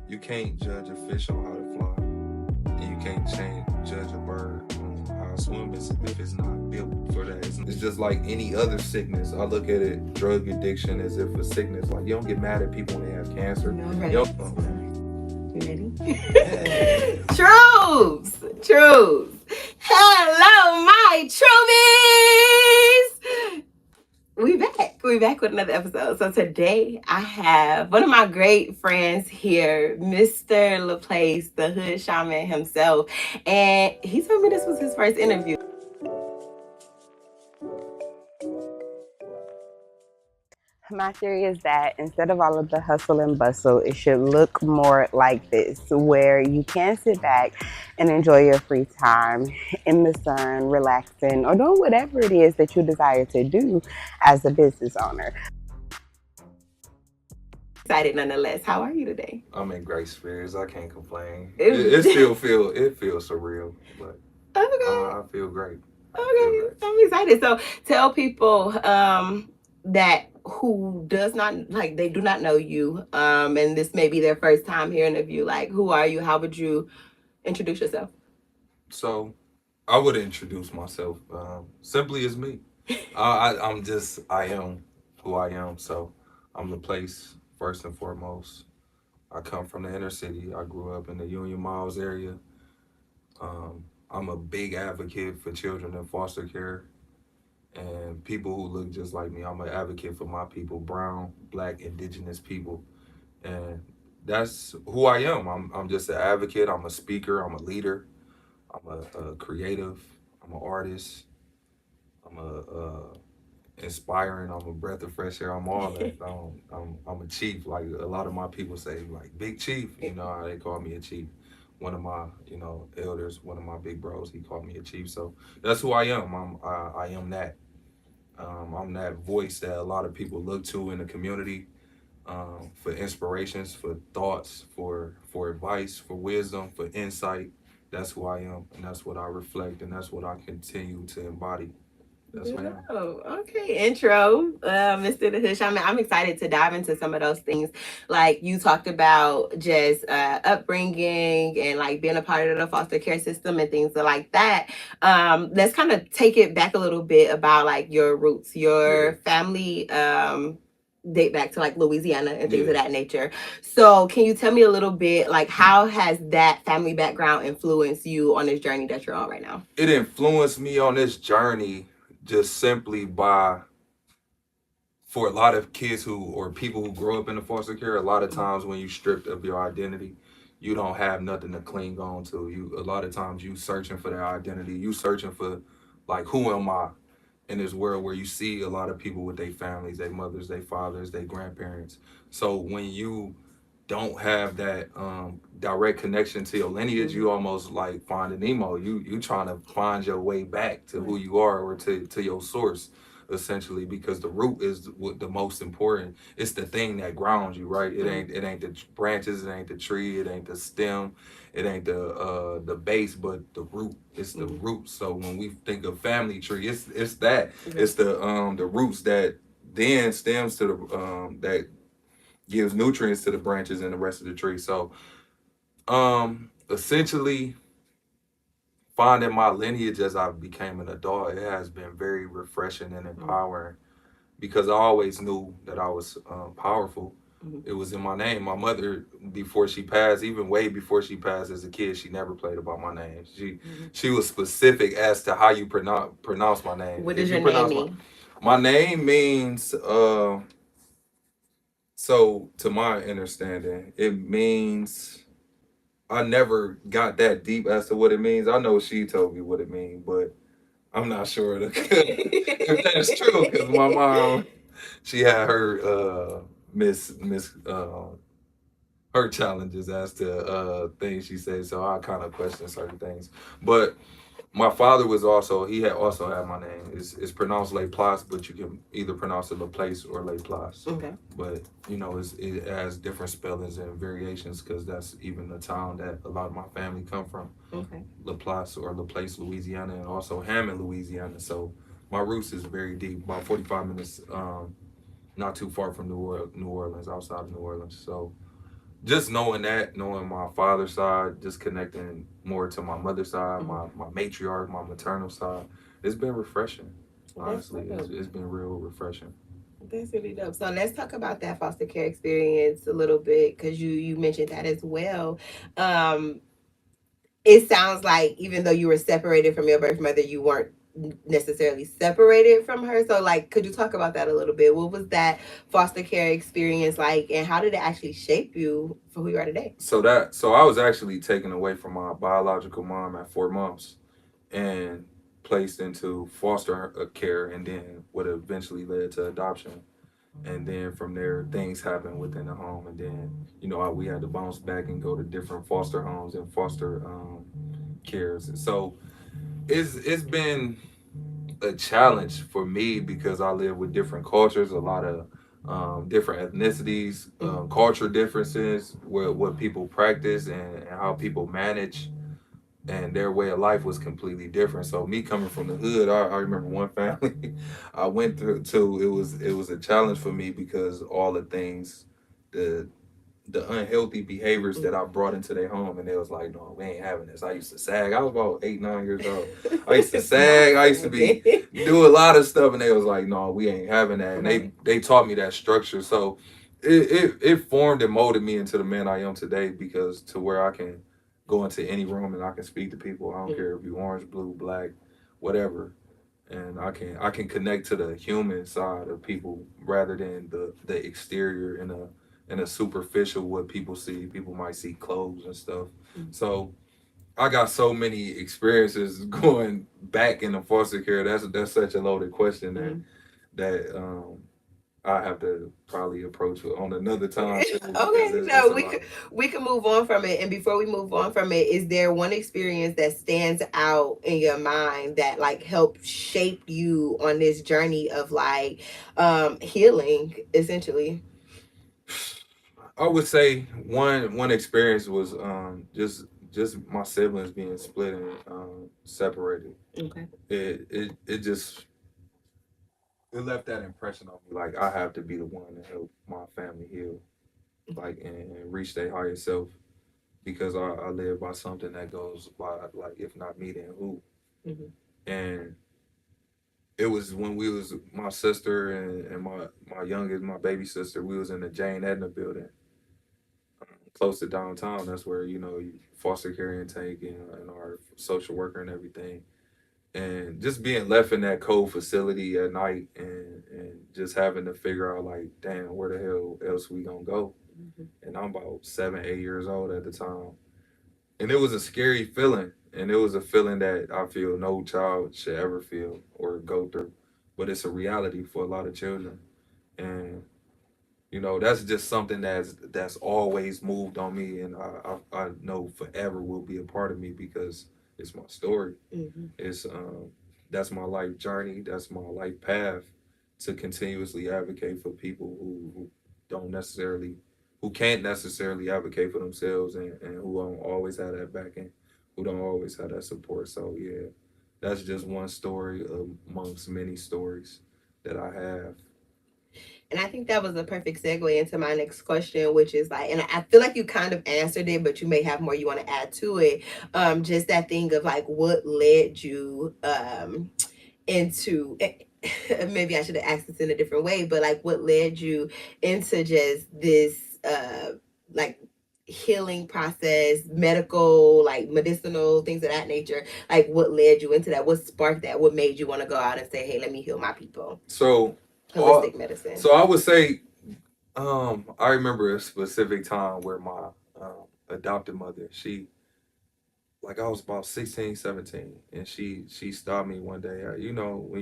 You can't judge a fish on how to fly, and you can't judge a bird on how to swim if it's not built for that. It's just like any other sickness. I look at it, drug addiction, as if a sickness. Like, you don't get mad at people when they have cancer. No, right. You Ready? Truebs! Truebs! Hello, my Truebies! We back with another episode. So today I have one of my great friends here, Mr. Laplace, the Hood Shaman himself. And he told me this was his first interview. My theory is that instead of all of the hustle and bustle, it should look more like this, where you can sit back and enjoy your free time in the sun, relaxing, or doing whatever it is that you desire to do as a business owner. Excited nonetheless. How are you today? I'm in great spirits. I can't complain. It feels surreal, but I feel great. Okay, I'm excited. So tell people that who does not, like, they do not know you, and this may be their first time hearing of you. Like, who are you? How would you introduce yourself? So I would introduce myself simply as me. I am who I am. So I'm Laplace first and foremost. I come from the inner city. I grew up in the Union Miles area. I'm a big advocate for children in foster care and people who look just like me. I'm an advocate for my people, brown, black, indigenous people. And that's who I am. I'm just an advocate. I'm a speaker. I'm a leader. I'm a creative. I'm an artist. I'm a inspiring. I'm a breath of fresh air. I'm all that. I'm a chief. Like a lot of my people say, like big chief. You know how they call me a chief. One of my elders, one of my big bros, he called me a chief. So that's who I am. I am that. I'm that voice that a lot of people look to in the community for inspirations, for thoughts, for advice, for wisdom, for insight. That's who I am, and that's what I reflect, and that's what I continue to embody. That's what I am. Oh, okay. Intro, Mr. The Hood Shaman. I'm excited to dive into some of those things. Like you talked about just upbringing and like being a part of the foster care system and things like that. Let's kind of take it back a little bit about like your roots, your family. Date back to like Louisiana and things of that nature. So can you tell me a little bit, like, how has that family background influenced you on this journey that you're on right now? It influenced me on this journey just simply by, for a lot of kids or people who grow up in the foster care, a lot of times when you stripped of your identity, you don't have nothing to cling on to. A lot of times you searching for their identity. You searching for, like, who am I in this world where you see a lot of people with their families, their mothers, their fathers, their grandparents. So when you don't have that direct connection to your lineage, you almost like Finding Nemo. You trying to find your way back to who you are, or to your source, essentially, because the root is what the most important. It's the thing that grounds you, right? It ain't the branches, it ain't the tree, it ain't the stem, it ain't the base, but the root. It's the root. So when we think of family tree, it's that. It's the roots that then stems to the that gives nutrients to the branches and the rest of the tree. So essentially finding my lineage as I became an adult, it has been very refreshing and empowering, because I always knew that I was powerful. It was in my name. My mother, before she passed, even way before she passed as a kid, she never played about my name. She was specific as to how you pronounce my name. What does your name mean? My name means so to my understanding, it means, I never got that deep as to what it means. I know she told me what it means, but I'm not sure if that's true, because my mom, she had her her challenges as to things she said, so I kind of question certain things. But my father he had also had my name. It's pronounced Laplace, but you can either pronounce it Laplace or Laplace. Okay. But it has different spellings and variations, because that's even the town that a lot of my family come from. Okay. Laplace or Laplace, Louisiana, and also Hammond, Louisiana. So my roots is very deep. About 45 minutes, not too far from New Orleans, outside of New Orleans. So just knowing that, knowing my father's side, just connecting more to my mother's side, Mm-hmm. my matriarch, my maternal side, it's been refreshing. That's Honestly, dope. it's been real refreshing. That's really dope. So let's talk about that foster care experience a little bit because you mentioned that as well. Um, it sounds like even though you were separated from your birth mother, you weren't necessarily separated from her. So, like, could you talk about that a little bit? What was that foster care experience like, and how did it actually shape you for who you are today? So I was actually taken away from my biological mom at 4 months and placed into foster care, and then what eventually led to adoption. And then from there, things happened within the home, and then we had to bounce back and go to different foster homes and foster cares. So it's been a challenge for me because I live with different cultures, a lot of different ethnicities, culture differences, what people practice and how people manage, and their way of life was completely different. So me coming from the hood, I remember one family I went through to. It was a challenge for me because all the things, the the unhealthy behaviors that I brought into their home, and they was like, "No, we ain't having this." I used to sag. I was about 8, 9 years old. I used to It's not sag. I used to be sagging. do a lot of stuff, and they was like, "No, we ain't having that." And Right. they taught me that structure, so it formed and molded me into the man I am today. Because to where I can go into any room and I can speak to people. I don't care if you orange, blue, black, whatever, and I can connect to the human side of people rather than the exterior and a superficial what people see. People might see clothes and stuff. So I got so many experiences going back in the foster care. That's such a loaded question that I have to probably approach on another time too, because Okay, it's no, a lot. we can move on from it. And before we move on from it, is there one experience that stands out in your mind that like helped shape you on this journey of like healing essentially? I would say one experience was just my siblings being split and separated. Okay. It just it left that impression on me. Like I have to be the one to help my family heal, like and reach their higher self, because I live by something that goes by like, if not me, then who? Mm-hmm. And it was when we was my sister and my youngest, my baby sister, we was in the Jane Edna building, close to downtown. That's where foster care intake and our social worker and everything. And just being left in that cold facility at night, and just having to figure out like, damn, where the hell else we gonna go? And I'm about 7, 8 years old at the time, and it was a scary feeling, and it was a feeling that I feel no child should ever feel or go through, but it's a reality for a lot of children. And that's just something that's always moved on me, and I know forever will be a part of me because it's my story. Mm-hmm. It's That's my life journey. That's my life path to continuously advocate for people who don't necessarily, who can't necessarily advocate for themselves, and who don't always have that backing, who don't always have that support. So yeah, that's just one story amongst many stories that I have. And I think that was a perfect segue into my next question, which is like, and I feel like you kind of answered it, but you may have more you want to add to it. Just that thing of like what led you into maybe I should have asked this in a different way, but like what led you into just this like healing process, medical, like medicinal things of that nature. Like what led you into that? What sparked that? What made you want to go out and say, hey, let me heal my people? So, all, Holistic medicine. so I would say, I remember a specific time where my adopted mother, she, like I was about 16, 17, and she stopped me one day. When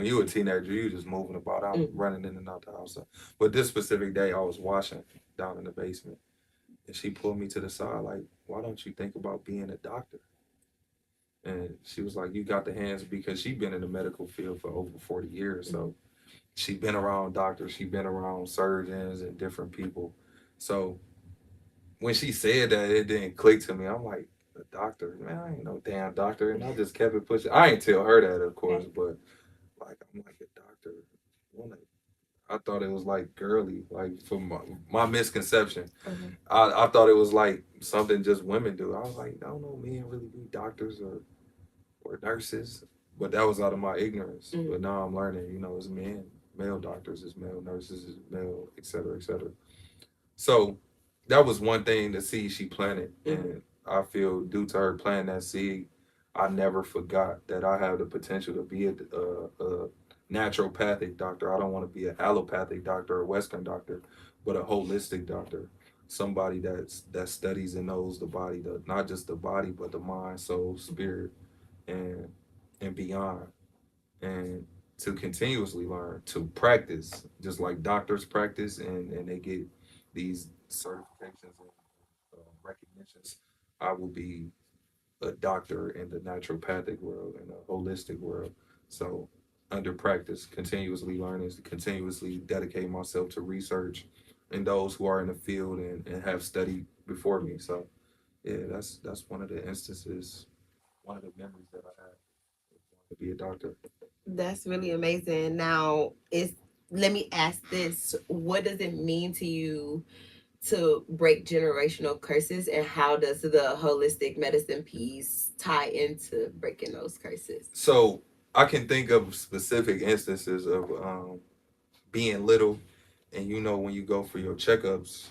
you a teenager, you just moving about, I'm running in and out the house. But this specific day, I was washing down in the basement, and she pulled me to the side, like, "Why don't you think about being a doctor?" And she was like, "You got the hands," because she'd been in the medical field for over 40 years, so she been around doctors, she been around surgeons and different people. So when she said that, it didn't click to me. I'm like, a doctor, man, I ain't no damn doctor, and I just kept it pushing. I ain't tell her that, of course, Okay. but like, I'm like, a doctor. I thought it was like girly, like from my misconception. Mm-hmm. I thought it was like something just women do. I was like, I don't know, men really be doctors or nurses, but that was out of my ignorance. Mm-hmm. But now I'm learning, it's men, male doctors, it's male nurses, it's male, et cetera, et cetera. So that was one thing, the seed she planted, Mm-hmm. and I feel due to her planting that seed, I never forgot that I have the potential to be a naturopathic doctor. I don't want to be an allopathic doctor or Western doctor, but a holistic doctor, somebody that studies and knows the body, not just the body, but the mind, soul, spirit, and beyond, and to continuously learn, to practice, just like doctors practice, and they get these certifications and recognitions. I will be a doctor in the naturopathic world and a holistic world. So under practice, continuously learning, continuously dedicate myself to research and those who are in the field and have studied before me. So yeah, that's one of the instances, one of the memories that I had to be a doctor. That's really amazing. Now, is let me ask this: what does it mean to you to break generational curses, and how does the holistic medicine piece tie into breaking those curses? So I can think of specific instances of being little, and when you go for your checkups,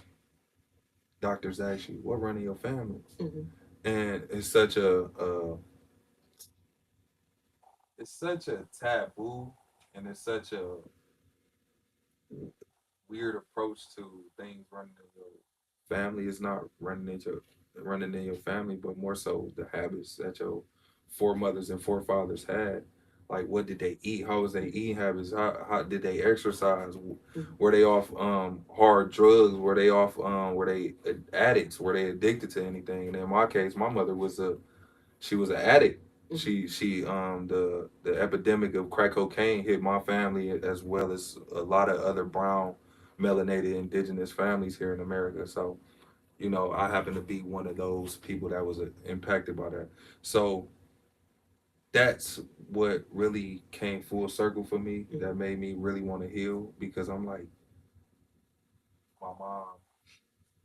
doctors ask you what run in your family, Mm-hmm. and it's such a taboo, and it's such a weird approach to things running in your family. Is not running in your family, but more so the habits that your foremothers and forefathers had. Like, what did they eat? How was their eating habits? How did they exercise? Mm-hmm. Were they off hard drugs? Were they addicts? Were they addicted to anything? And in my case, my mother she was an addict. Mm-hmm. She the epidemic of crack cocaine hit my family as well as a lot of other brown melanated indigenous families here in America. So, I happen to be one of those people that was impacted by that. So that's what really came full circle for me, Mm-hmm. that made me really want to heal, because I'm like, my mom,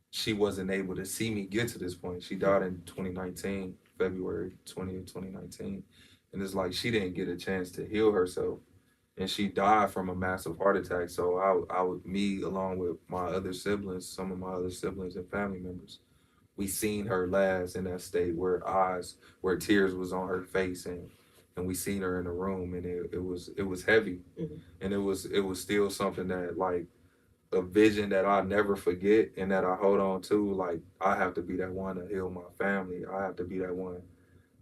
she wasn't able to see me get to this point. She died in 2019, February 20th, 2019. And it's like she didn't get a chance to heal herself. And she died from a massive heart attack. So me along with my other siblings, some of my other siblings and family members, we seen her last in that state where tears was on her face, and we seen her in the room, and it was heavy. Mm-hmm. And it was still something that, like, a vision that I never forget and that I hold on to. Like, I have to be that one to heal my family. I have to be that one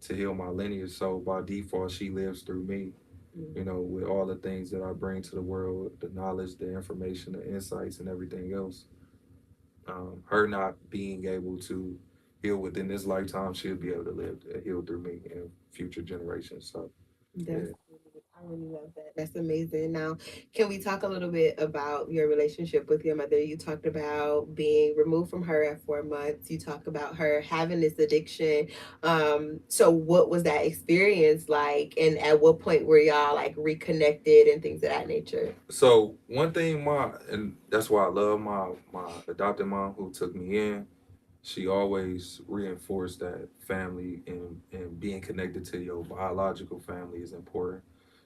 to heal my lineage. So by default, she lives through me. With all the things that I bring to the world, the knowledge, the information, the insights, and everything else. Her not being able to heal within this lifetime, she'll be able to heal through me in future generations. So yeah. That's I really love that. That's amazing. Now, can we talk a little bit about your relationship with your mother? You talked about being removed from her at 4 months. You talk about her having this addiction. So what was that experience like? And at what point were y'all like reconnected and things of that nature? So one thing, and that's why I love my adopted mom who took me in. She always reinforced that family and being connected to your biological family is important.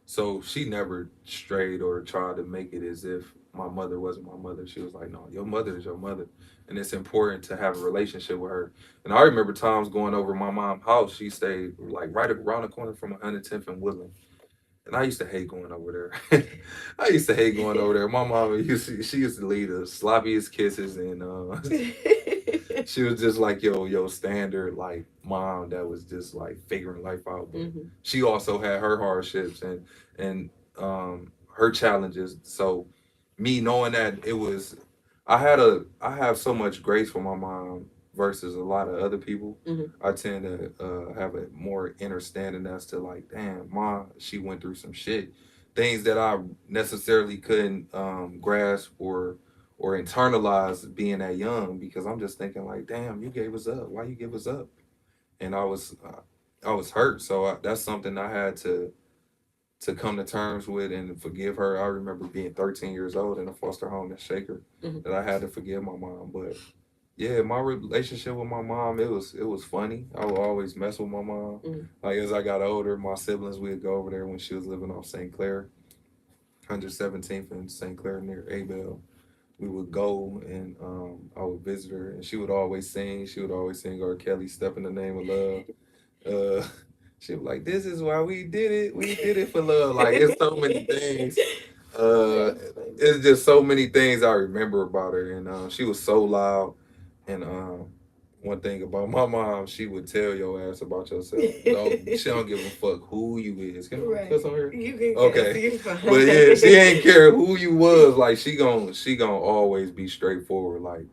So she never strayed or tried to make it as if my mother wasn't my mother. She was like, no, your mother is your mother. And it's important to have a relationship with her. And I remember times going over my mom's house. She stayed like right around the corner from 110th and Woodland. And I used to hate going over there. I used to hate going over there. My mom she used to leave the sloppiest kisses, and she was just like yo standard like mom that was just like figuring life out. But Mm-hmm. she also had her hardships and her challenges. So me knowing that it was, I have so much grace for my mom versus a lot of other people. Mm-hmm. I tend to have a more understanding as to, like, damn, mom, she went through some shit, things that I necessarily couldn't grasp or internalize being that young, because I'm just thinking like, damn, you gave us up. Why you give us up? And I was hurt. So that's something I had to come to terms with and forgive her. I remember being 13 years old in a foster home in Shaker that I had to forgive my mom. But yeah, my relationship with my mom, it was funny. I would always mess with my mom. Like as I got older, my siblings would go over there when she was living off St. Clair, 117th and St. Clair near Abel. We would go and I would visit her and she would always sing. She would always sing R. Kelly, Step in the Name of Love. Uh, she was like, "This is why we did it. We did it for love." Like it's so many things. Uh, it's just so many things I remember about her, and she was so loud. And one thing about my mom, she would tell your ass about yourself. No, she don't give a fuck who you is. Can I cuss on her? You can Okay, but yeah, she ain't care who you was. Like she gonna always be straightforward. Like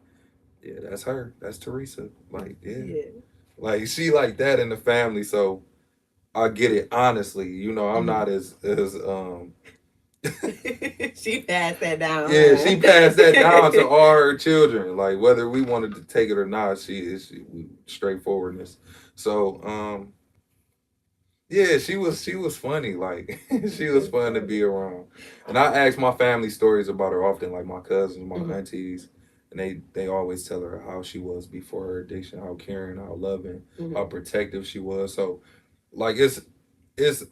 yeah, that's her. That's Teresa. Like yeah. Like she like that in the family, so I get it honestly. You know, I'm not as she passed that down. yeah, she passed that down to all her children. Like whether we wanted to take it or not, she straightforwardness. So yeah, she was funny. Like she was fun to be around. And I ask my family stories about her often, like my cousins, my aunties, and they always tell her how she was before her addiction, how caring, how loving, how protective she was. So like it's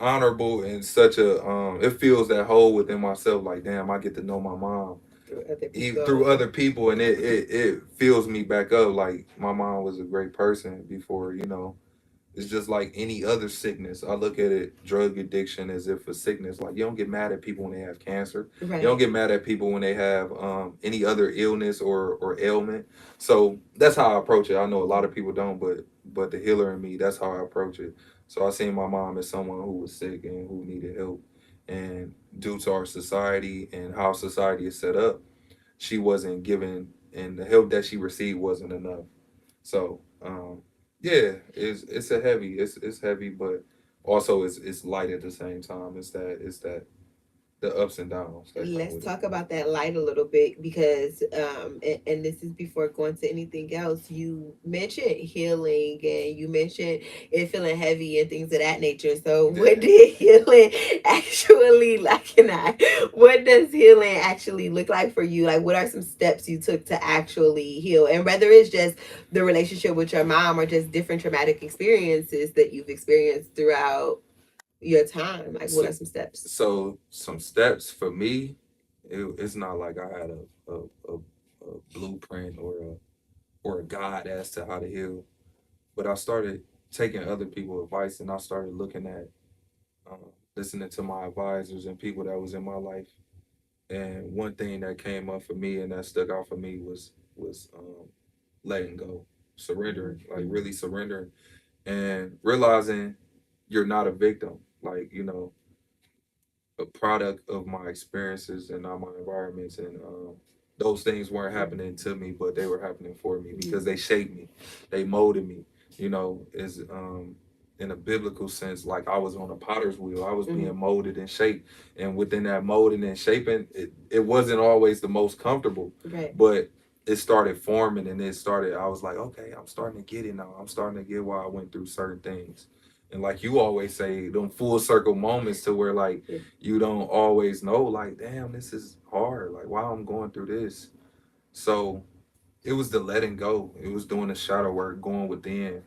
honorable and such a it feels that hole within myself. Like damn, I get to know my mom through other people, and it fills me back up. Like my mom was a great person before, you know. It's just like any other sickness. I look at it, drug addiction, as if a sickness. Like you don't get mad at people when they have cancer. You don't get mad at people when they have any other illness or ailment. So that's how I approach it. I know a lot of people don't, but the healer in me, that's how I approach it. So I seen my mom as someone who was sick and who needed help. And due to our society and how society is set up, she wasn't given, and the help that she received wasn't enough. So yeah, it's heavy, but also it's light at the same time. It's that the ups and downs that come Let's with talk it. about that light a little bit because and this is before going to anything else. You mentioned healing and you mentioned it feeling heavy and things of that nature. So what did healing actually like, and what does healing actually look like for you? Like what are some steps you took to actually heal? And whether it's just the relationship with your mom or just different traumatic experiences that you've experienced throughout your time, like what are some steps? So some steps for me, it's not like I had a blueprint or a guide as to how to heal, but I started taking other people's advice and I started looking at listening to my advisors and people that was in my life. And one thing that came up for me and that stuck out for me was letting go, surrendering, like really surrendering and realizing you're not a victim. Like, you know, a product of my experiences and not my environments, and those things weren't happening to me, but they were happening for me because they shaped me, they molded me. You know, is in a biblical sense, like I was on a potter's wheel. I was being molded and shaped, and within that molding and shaping, it wasn't always the most comfortable, but it started forming, and it started. I was like, okay, I'm starting to get it now. I'm starting to get why I went through certain things. And like you always say, them full circle moments to where like you don't always know, like, damn, this is hard. Like, why I'm going through this. So it was the letting go. It was doing the shadow work, going within.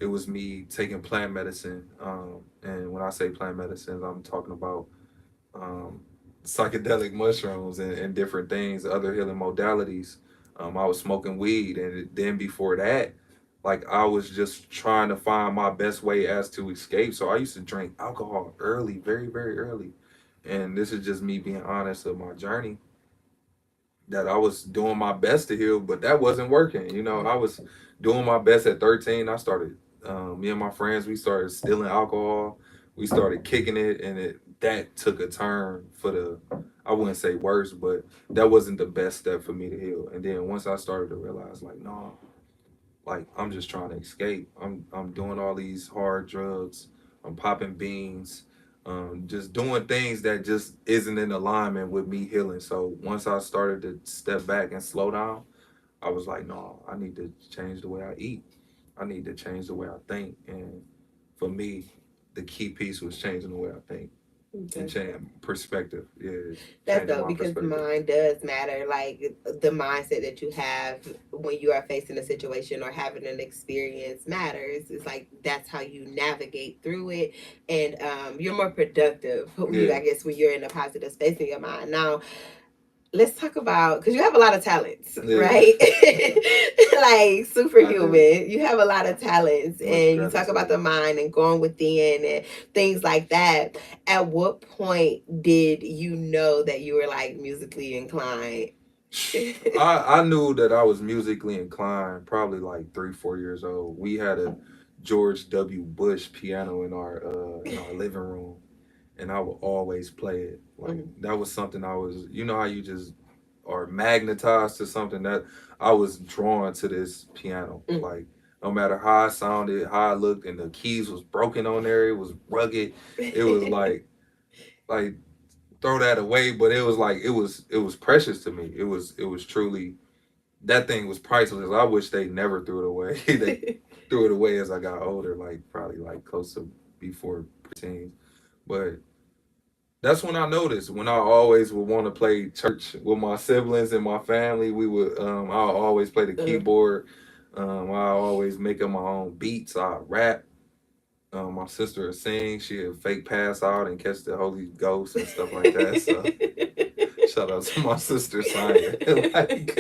It was me taking plant medicine. And when I say plant medicines, I'm talking about um, psychedelic mushrooms and different things, other healing modalities. I was smoking weed, and then before that, like I was just trying to find my best way as to escape. So I used to drink alcohol early, very, very early. And this is just me being honest of my journey, that I was doing my best to heal, but that wasn't working. You know, I was doing my best at 13. I started, me and my friends, we started stealing alcohol. We started kicking it, and that took a turn for the, I wouldn't say worse, but that wasn't the best step for me to heal. And then once I started to realize, like, no, like I'm just trying to escape. I'm doing all these hard drugs. I'm popping beans. Just doing things that just isn't in alignment with me healing. So once I started to step back and slow down, I was like, no, I need to change the way I eat. I need to change the way I think. And for me, the key piece was changing the way I think. and change perspective. Yeah, That's changing dope my because perspective. mind does matter. Like the mindset that you have when you are facing a situation or having an experience matters. It's like that's how you navigate through it, and you're more productive. Yeah, I guess when you're in a positive space in your mind. Now, let's talk about because you have a lot of talents, yeah, right? Like I do. superhuman. You have a lot of talents, Much and you talk about gratitude. the mind and going within and things like that. At what point did you know that you were like musically inclined? I knew that I was musically inclined probably like 3 4 years old. We had a George W. Bush piano in our living room, and I would always play it. Like Mhm. that was something I was, you know how you just are magnetized to something, that I was drawn to this piano. Mhm. Like no matter how I sounded, how I looked, and the keys was broken on there, it was rugged. It was like throw that away, but it was precious to me. It was truly, that thing was priceless. I wish they never threw it away. They threw it away as I got older, like probably like close to before preteens. But that's when I noticed, when I always would want to play church with my siblings and my family. We would I always play the Uh, keyboard. I always make up my own beats. I rap. My sister would sing. She'd fake pass out and catch the Holy Ghost and stuff like that. So shout out to my sister Sonya. Like,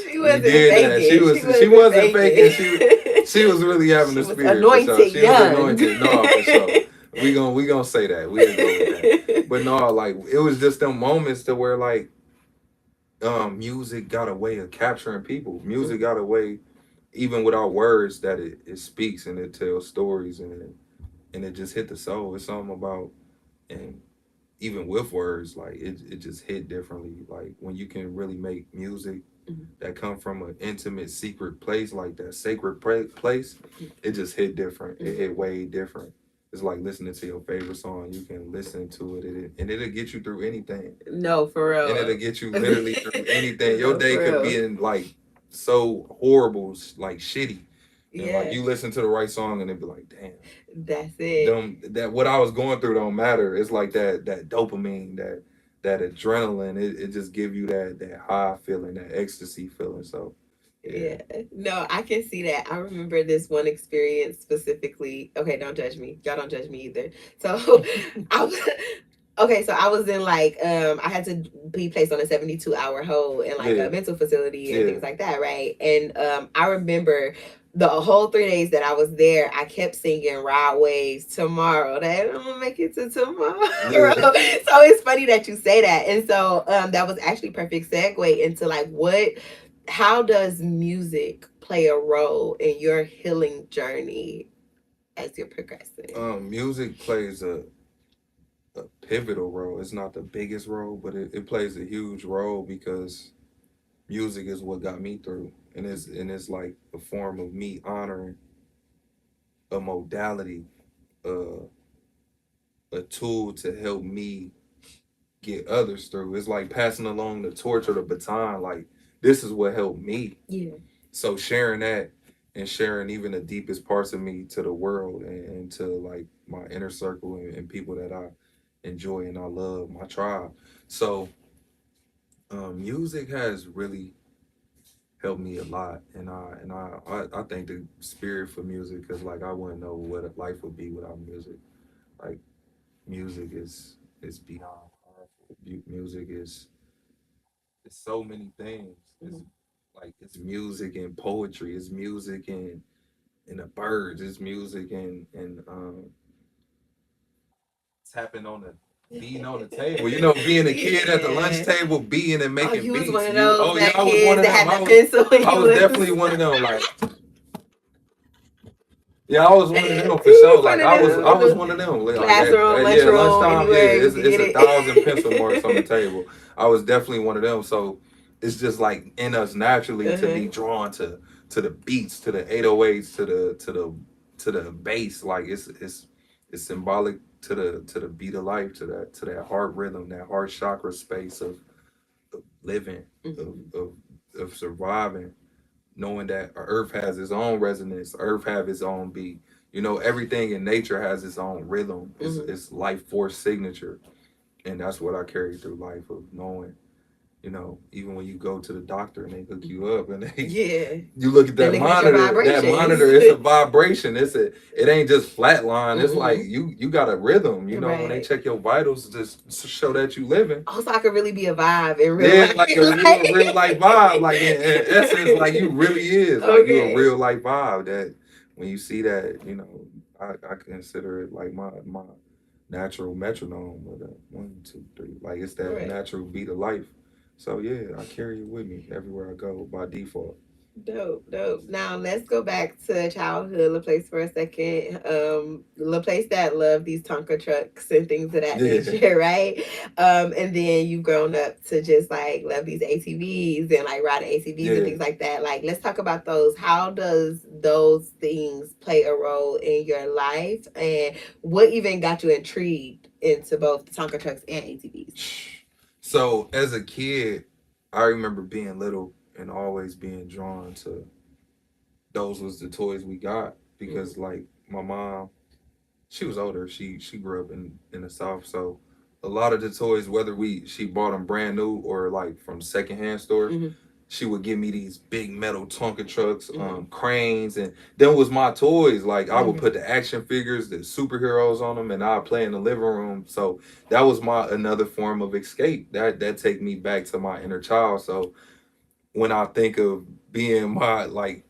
she we wasn't did that. She faking. was She she wasn't wasn't faking. She faking. she was really having She the was spirit for sure. anointed She was young. anointed. No, for sure. We gonna say that. We'll go with that. But no, like it was just them moments to where like music got a way of capturing people. Music got a way, even without words, that it speaks and it tells stories, and it just hit the soul. It's something about, and even with words, like it just hit differently. Like when you can really make music that come from an intimate, secret place, like that sacred place, it just hit different. It hit way different. It's like listening to your favorite song. You can listen to and it'll get you through anything, No, for and it'll real. get you literally through anything. Your No, day for could real. be in like so horrible, like shitty, and like Yeah, you listen to the right song, and it'd be like, damn, that's it. that what I was going through don't matter. It's like that dopamine, that adrenaline. It just give you that high feeling, that ecstasy feeling. So yeah. Yeah, no, I can see that. I remember this one experience specifically. Okay, don't judge me. Y'all don't judge me either. So, I was okay. So I was in like I had to be placed on a 72-hour hold in like Yeah. a mental facility and Yeah. things like that, right? And I remember the whole 3 days that I was there, I kept singing "Ride Waves Tomorrow." That I'm gonna make it to tomorrow. Yeah. So it's funny that you say that, and so that was actually perfect segue into like how does music play a role in your healing journey as you're progressing? Music plays a pivotal role. It's not the biggest role, but it plays a huge role because music is what got me through. And it's like a form of me honoring a modality, uh, a tool to help me get others through. It's like passing along the torch or the baton. Like this is what helped me. Yeah. So sharing that, and sharing even the deepest parts of me to the world, and to like my inner circle, and people that I enjoy and I love, my tribe. So music has really helped me a lot, and I thank the spirit for music, because like I wouldn't know what life would be without music. Like music is beyond powerful. Music is it's so many things. It's like it's music and poetry. It's music and the birds. It's music and tapping on the beating on the table. You know, being a kid at the lunch Yeah. table, beating and Oh, making you was beats. one of those Yeah, that I was one kids of that them. had the pencil when I you was was. definitely one of them. Like yeah, I was one of them for You sure. was one Like of I was them. one of them. Like Classroom, yeah, lunchroom, lunchtime. Yeah, anywhere you it's could it's get a thousand pencil marks on the it. table. I was definitely one of them. So it's just like in us naturally to be Uh-huh. drawn to the beats, to the 808s, to the bass. Like it's symbolic to the beat of life, to that heart rhythm, that heart chakra space of living, of, Mhm. of surviving, knowing that Earth has its own resonance, Earth have its own beat. You know, everything in nature has its own rhythm. It's life force signature, and that's what I carry through life of knowing. You know, even when you go to the doctor and they hook you up and they you look at They're that looking at your monitor, vibrations. it's a vibration. It ain't just flat line. It's like Mhm. you got a rhythm, you know, when they Right. check your vitals just to show that you living. Also, I could really be a vibe in real Yeah, life. like a real life vibe. Like in essence, like you really is. Like you a Okay. real life vibe that when you see that, you know, I consider it like my natural metronome with a 1, 2, 3. Like it's that Right. natural beat of life. So yeah, I carry it with me everywhere I go by default. Dope, dope. Now let's go back to childhood, Laplace, for a second. Laplace that loved these Tonka trucks and things of that Yeah, nature, right? And then you've grown up to just like love these ATVs and like riding ATVs and yeah. things like that. Like, let's talk about those. How does those things play a role in your life, and what even got you intrigued into both the Tonka trucks and ATVs? So as a kid, I remember being little and always being drawn to those was the toys we got because like my mom, she was older. She grew up in the South, so a lot of the toys, whether she bought them brand new or like from secondhand store, she would give me these big metal Tonka trucks, cranes, and then was my toys. Like I would put the action figures, the superheroes on them, and I'd play in the living room. So that was my another form of escape. That take me back to my inner child. So when I think of being my like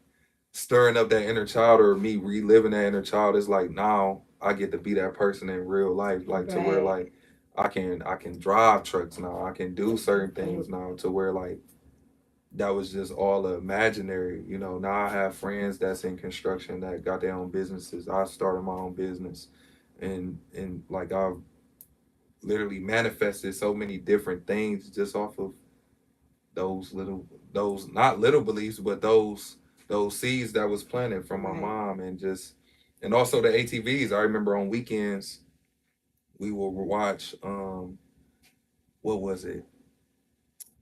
stirring up that inner child or me reliving that inner child, is like now I get to be that person in real life, like to where Right. like I can drive trucks now, I can do certain things now to where like that was just all imaginary. You know, now I have friends that's in construction that got their own businesses. I started my own business, and like I've literally manifested so many different things just off of those little those not little beliefs, but those seeds that was planted from my Right. mom, and also the ATVs. I remember on weekends we will watch what was it?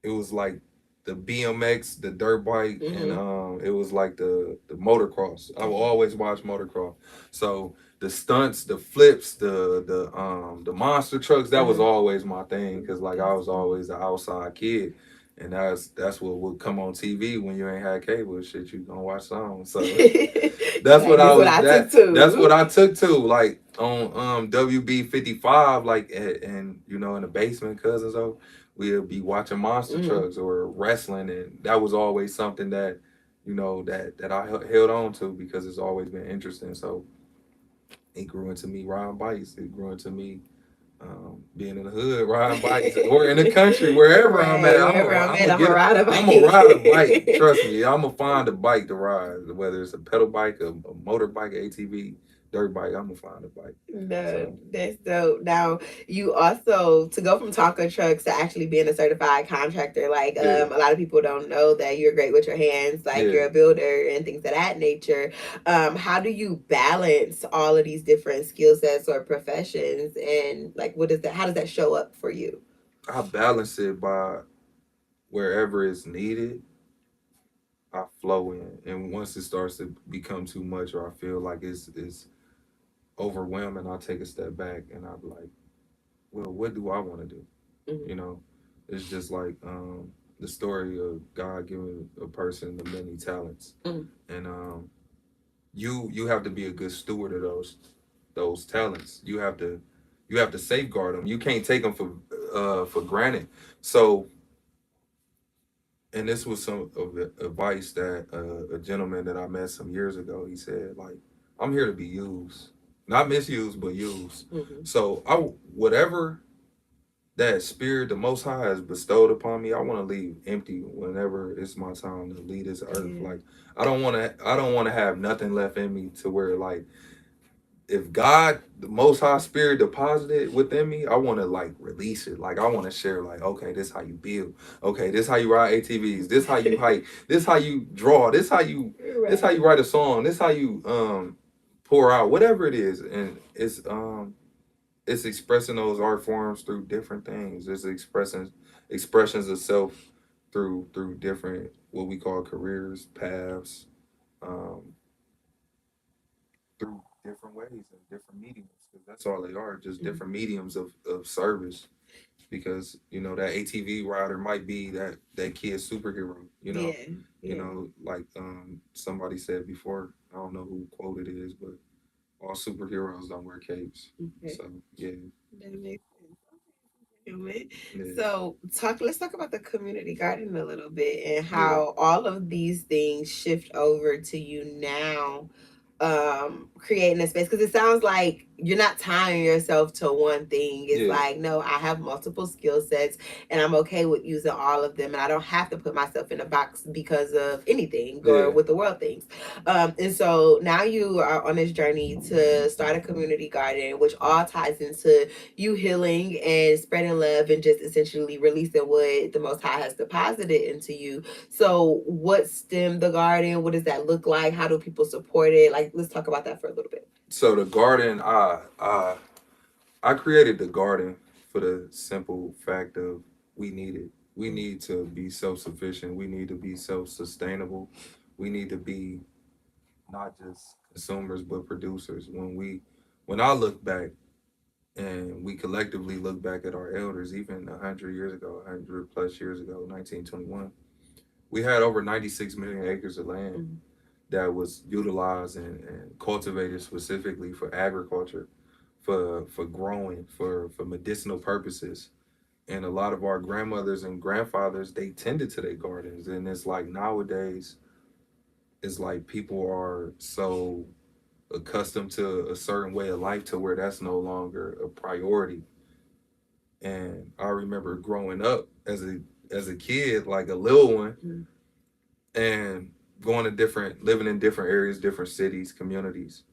It was like the BMX, the dirt bike, and it was like the motocross. I will always watch motocross. So the stunts, the flips, the monster trucks, that was always my thing because like I was always the outside kid. And that's what would come on TV when you ain't had cable. Shit, you gonna watch songs. So that's Like what I this, what was I took that that's what to. I took to like on WB 55, like and you know in the basement cousins over we'll be watching monster trucks or wrestling, and that was always something that you know that I held on to because it's always been interesting. So it grew into me riding bikes. It grew into me being in the hood riding bikes or in the country wherever I'm at. Right, wherever I'm I'm at, gonna I'm gonna get ride a I'm gonna ride a bike. bike. Trust me, I'm gonna find a bike to ride, whether it's a pedal bike, a motorbike, ATV, dirt bike. I'm gonna find a bike. No, So that's dope. Now, you also to go from Tonka trucks to actually being a certified contractor. Like, yeah, a lot of people don't know that you're great with your hands. Like, yeah. you're a builder and things of that nature. How do you balance all of these different skill sets or professions? And like, what is that? How does that show up for you? I balance it by wherever it's needed, I flow in. And once it starts to become too much or I feel like it's overwhelming, I take a step back and I'm like, well, what do I want to do? You know, it's just like the story of God giving a person the many talents. And you have to be a good steward of those talents. You have to safeguard them. You can't take them for granted. So and this was some of the advice that a gentleman that I met some years ago. He said, like, I'm here to be used, not misused, but used. So whatever that spirit the Most High has bestowed upon me, I want to leave empty whenever it's my time to leave this earth. Like, I don't want to have nothing left in me to where like if God, the Most High Spirit deposited within me, I want to like release it. Like I want to share. Like, okay, this how you build. Okay, this how you ride ATVs. This how you hike. This how you draw. This how you write a song. This how you pour out whatever it is. And it's expressing those art forms through different things. It's expressing expressions of self through different what we call careers, paths, um, through different ways and different mediums, because that's all they are, just different mediums of service. Because that ATV rider might be that kid's superhero. Like somebody said before. I don't know who quote it is, but all superheroes don't wear capes. Okay. So yeah. That makes sense. So let's talk about the community garden a little bit and how all of these things shift over to you now, creating a space, because it sounds like you're not tying yourself to one thing. It's like, no, I have multiple skill sets and I'm okay with using all of them, and I don't have to put myself in a box because of anything or with the world things. And so now you are on this journey to start a community garden, which all ties into you healing and spreading love and just essentially releasing what the Most High has deposited into you. So what stemmed the garden? What does that look like? How do people support it? Like, let's talk about that for a little bit. So the garden, I created the garden for the simple fact of we need to be self-sufficient. We need to be self-sustainable. We need to be not just consumers but producers. When I look back, and we collectively look back at our elders, even 100 years ago, 100 plus years ago, 1921, we had over 96 million acres of land that was utilized and cultivated specifically for agriculture, for growing, for medicinal purposes. And a lot of our grandmothers and grandfathers, they tended to their gardens. And it's like nowadays, it's like people are so accustomed to a certain way of life to where that's no longer a priority. And I remember growing up as a kid, like a little one, and living in different areas, different cities, communities.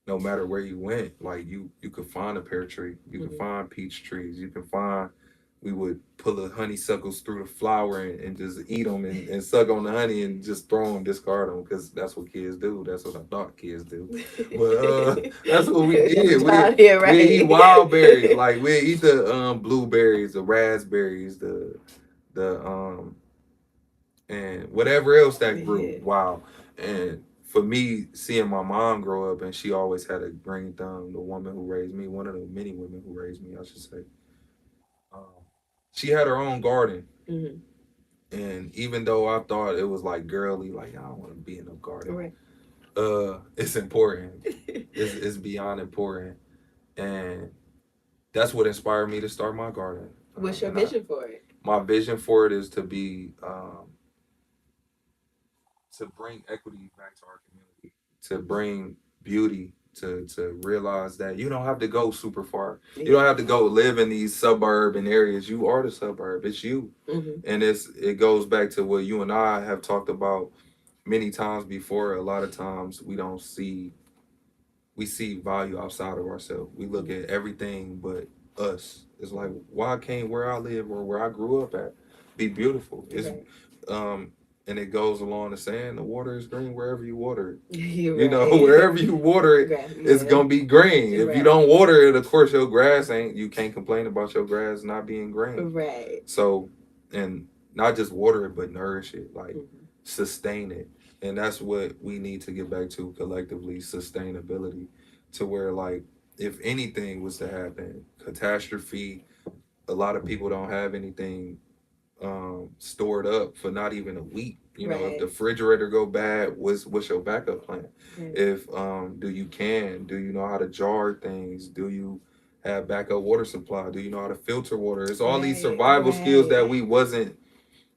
No matter where you went, like you could find a pear tree, you could find peach trees, you can find. We would pull the honeysuckles through the flower and just eat them and suck on the honey and just throw them, discard them, because that's what kids do. That's what I thought kids do. But that's what we did. We eat wild berries. Like we eat the blueberries, the raspberries, the and whatever else that grew. Wow. And for me, seeing my mom grow up, and she always had a green thumb, the woman who raised me, one of the many women who raised me, I should say. She had her own garden. And even though I thought it was like girly, like I don't want to be in a garden, it's important. It's beyond important. And that's what inspired me to start my garden. What's your vision for it? My vision for it is to be to bring equity back to our community, to bring beauty, to realize that you don't have to go super far. You don't have to go live in these suburban areas. You are the suburb. It's you. And it goes back to what you and I have talked about many times before. A lot of times we see value outside of ourselves. We look at everything but us. It's like, why can't where I live or where I grew up at be beautiful? It's and it goes along the saying, the water is green wherever you water it. Wherever you water it, it's gonna be green. If you don't water it, of course your grass you can't complain about your grass not being green. So, and not just water it, but nourish it, like sustain it. And that's what we need to get back to collectively, sustainability, to where, like, if anything was to happen, catastrophe, a lot of people don't have anything stored up for not even a week. If the refrigerator go bad, what's your backup plan? If do you know how to jar things? Do you have backup water supply? Do you know how to filter water? It's all these survival skills that we wasn't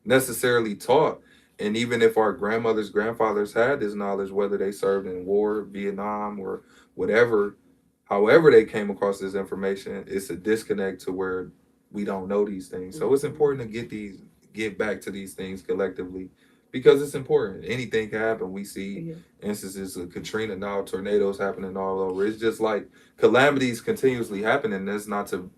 necessarily taught. And even if our grandmothers, grandfathers had this knowledge, whether they served in war, Vietnam, or whatever, however they came across this information, it's a disconnect to where we don't know these things. So it's important to get back to these things collectively, because it's important. Anything can happen. We see instances of Katrina now, tornadoes happening all over. It's just like calamities continuously happening. That's not to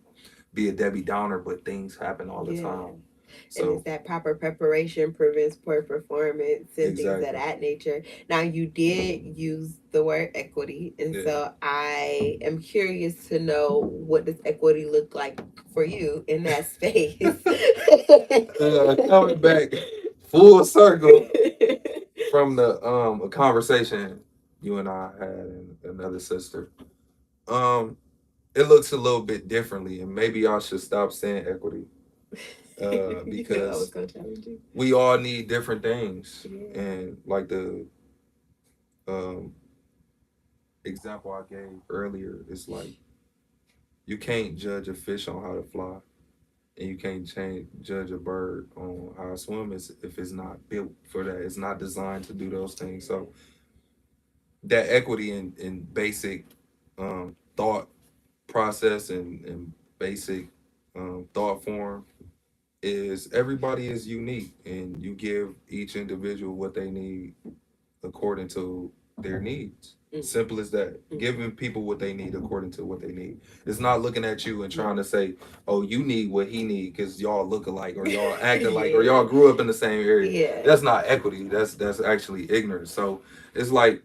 be a Debbie Downer, but things happen all the time. So, and it's that proper preparation prevents poor performance and things of that nature. Now, you did use the word equity, and so I am curious to know, what does equity look like for you in that space? Coming back full circle from the a conversation you and I had and another sister. Um, it looks a little bit differently, and maybe I should stop saying equity, You know I was because gonna challenge you. we all need different things. Yeah. And like the um, example I gave earlier, it's like you can't judge a fish on how to fly, and you can't judge a bird on how to swim if it's not built for that. It's not designed to do those things. So that equity in basic thought process and basic thought form is everybody is unique, and you give each individual what they need according to their needs. Simple as that. Giving people what they need according to what they need. It's not looking at you and trying to say, "Oh, you need what he need because y'all look alike, or y'all act alike, or y'all Yeah. grew up in the same area." Yeah. That's not equity. That's actually ignorance. So it's like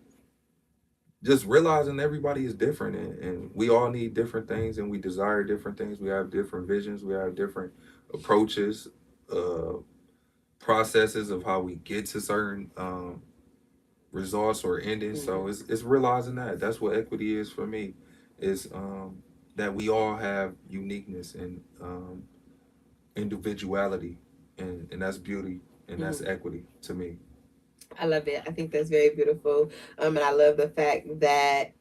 just realizing everybody is different, and we all need different things, and we desire different things. We have different visions. We have different approaches, uh, processes of how we get to certain results or endings. So it's realizing that that's what equity is for me, is that we all have uniqueness and individuality, and that's beauty, and that's equity to me. I love it. I think that's very beautiful. And I love the fact that,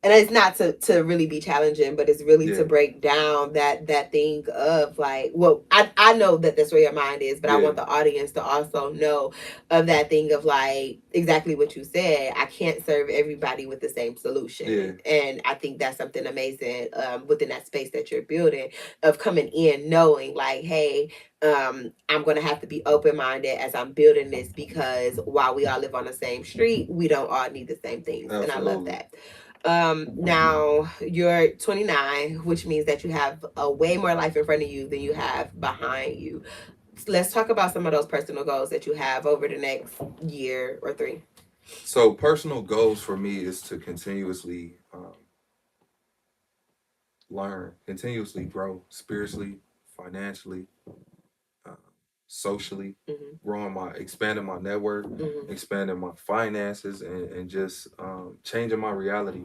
and it's not to really be challenging, but it's really to Yeah, break down that thing of like, well, I know that that's where your mind is, but I yeah, want the audience to also know of that thing of like exactly what you said. I can't serve everybody with the same yeah, solution, and I think that's something amazing within that space that you're building, of coming in knowing like, hey, I'm going to have to be open minded as I'm building this, because while we all live on the same street, we don't all need the same things. And I love absolutely. that. Now you're 29, which means that you have a way more life in front of you than you have behind you. Let's talk about some of those personal goals that you have over the next year or three. So personal goals for me is to continuously learn, continuously grow spiritually, financially, uh, socially, Mm-hmm. growing expanding my network, Mm-hmm. expanding my finances, and just changing my reality.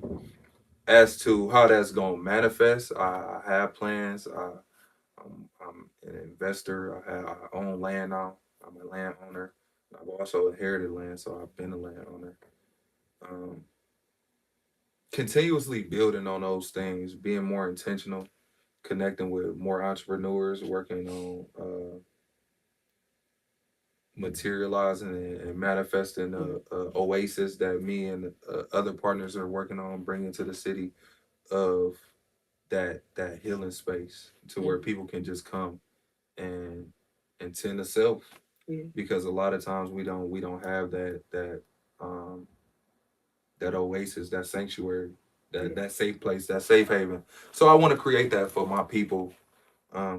As to how that's gonna manifest, I have plans. I'm an investor. I own land now. I'm a landowner. I've also inherited land, so I've been a landowner. Um, Continuously building on those things, being more intentional, connecting with more entrepreneurs, working on materializing and manifesting a oasis that me and other partners are working on bringing to the city, of that healing space to where people can just come and tend to self, Yeah. because a lot of times we don't have um that oasis, that sanctuary, Yeah. that safe place, that safe haven. So I want to create that for my people,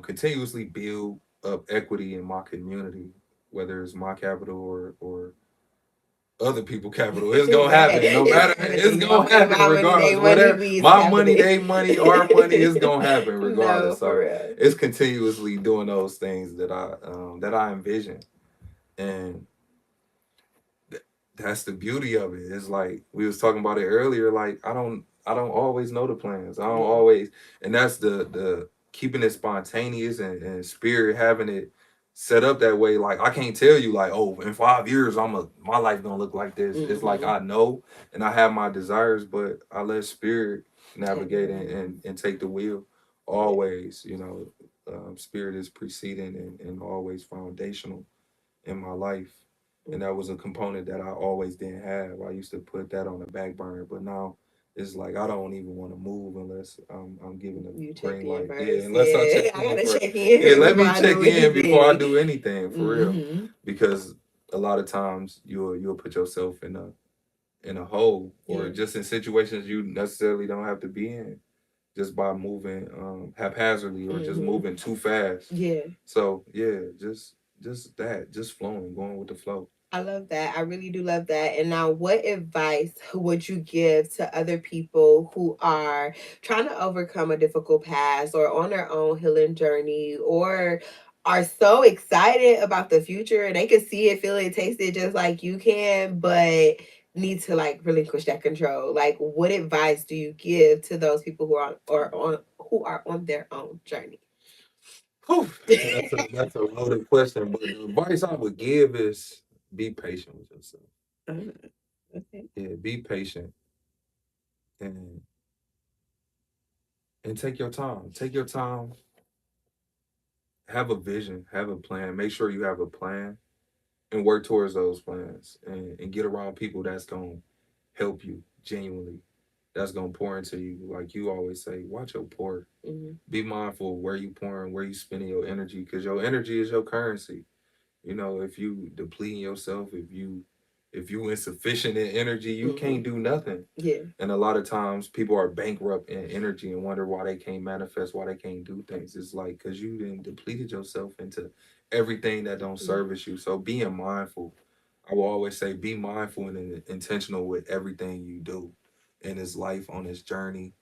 continuously build up equity in my community, whether it's my capital or other people capital. It's gonna Right. happen. No It's matter, it's happening. My gonna money, happen my money, they regardless. money, Whatever we is my money, happening. they money, our money, is gonna happen No, regardless. for So real. it's continuously doing those things that I envision, and that's the beauty of it. It's like we was talking about it earlier. Like I don't always know the plans. I don't Yeah. always, and that's the keeping it spontaneous and spirit having it set up that way. Like I can't tell you like, oh, in 5 years my life gonna look like this. It's like I know and I have my desires, but I let spirit navigate and take the wheel always. Spirit is preceding and always foundational in my life. And that was a component that I always didn't have. I used to put that on the back burner, but now it's like I don't even want to move unless I'm given You a check green in light. Yeah, first. unless I Yeah, check I in gotta first. check in Yeah, let before me I do check in before I anything. do anything for real. Mm-hmm. Because a lot of times you'll put yourself in a hole, or Yeah. just in situations you necessarily don't have to be in, just by moving haphazardly or just Mm-hmm. moving too fast. Yeah. So yeah, just flowing, going with the flow. I love that. I really do love that. And now, what advice would you give to other people who are trying to overcome a difficult past or on their own healing journey, or are so excited about the future and they can see it, feel it, taste it just like you can, but need to like relinquish that control? Like, what advice do you give to those people who are on their own journey? Whew, that's a loaded question, but the advice I would give is be patient with yourself. Okay. Yeah, be patient and take your time. Take your time. Have a vision. Have a plan. Make sure you have a plan and work towards those plans and get around people that's gonna help you genuinely. That's gonna pour into you. Like you always say, watch your pour. Be mindful of where you pouring, where you spending your energy, because your energy is your currency. You know, if you depleting yourself, if you insufficient in energy, you can't do nothing. Yeah. And a lot of times people are bankrupt in energy and wonder why they can't manifest, why they can't do things. It's like because you didn't depleted yourself into everything that don't service you. So being mindful, I will always say be mindful and intentional with everything you do in this life, on this journey,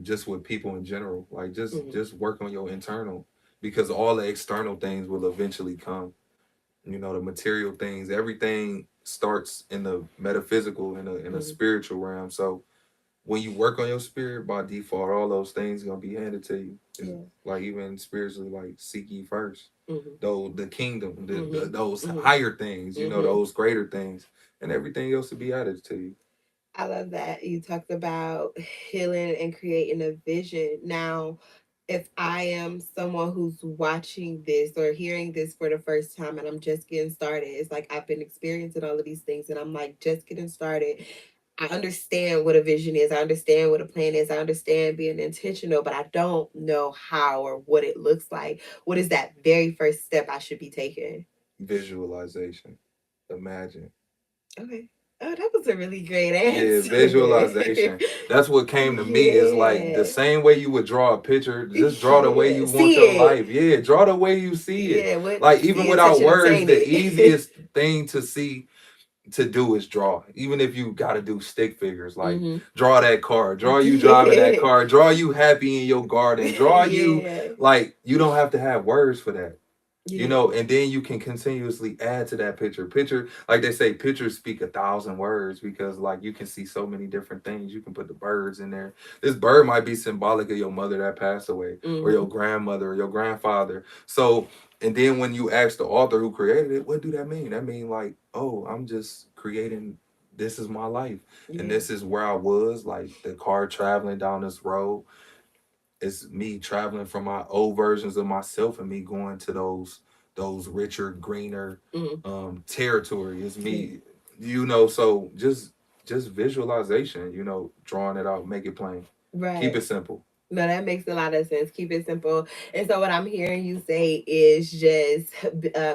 just with people in general. Like just work on your internal, because all the external things will eventually come. You know, the material things, everything starts in the metaphysical, in a spiritual realm. So when you work on your spirit, by default, all those things gonna be handed to you. It's like even spiritually, like seek ye first. Though the kingdom, those higher things, you know, those greater things, and everything else will be added to you. I love that you talked about healing and creating a vision. Now, if I am someone who's watching this or hearing this for the first time and I'm just getting started, it's like I've been experiencing all of these things and I'm like just getting started. I understand what a vision is. I understand what a plan is. I understand being intentional, but I don't know how or what it looks like. What is that very first step I should be taking? Visualization. Imagine. Okay. Oh, that was a really great Yeah, answer. visualization. That's what came to me. Is like the Yeah. same way you would draw a picture, just draw the way Yeah. you want See your it. life. Yeah, draw the way you see it. Yeah. With Like even the without intention of words, saying the it. easiest thing to see to do is draw. Even if you got to do stick figures, like draw that car, draw you driving that car, draw you happy in your garden, draw you Yeah. like you don't have to have words for that. You Yeah. know, and then you can continuously add to that picture. Picture, like they say, pictures speak 1,000 words, because like you can see so many different things. You can put the birds in there. This bird might be symbolic of your mother that passed away, or your grandmother, or your grandfather. So, and then when you ask the author who created it, what do that mean? That mean like, oh, I'm just creating. This is my life, and this is where I was. Like the car traveling down this road, it's me traveling from my old versions of myself and me going to those richer, greener territory. It's me, you know. So just visualization, you know, drawing it out, make it plain, keep Right. it simple. No, that makes a lot of sense. Keep it simple. And so, what I'm hearing you say is just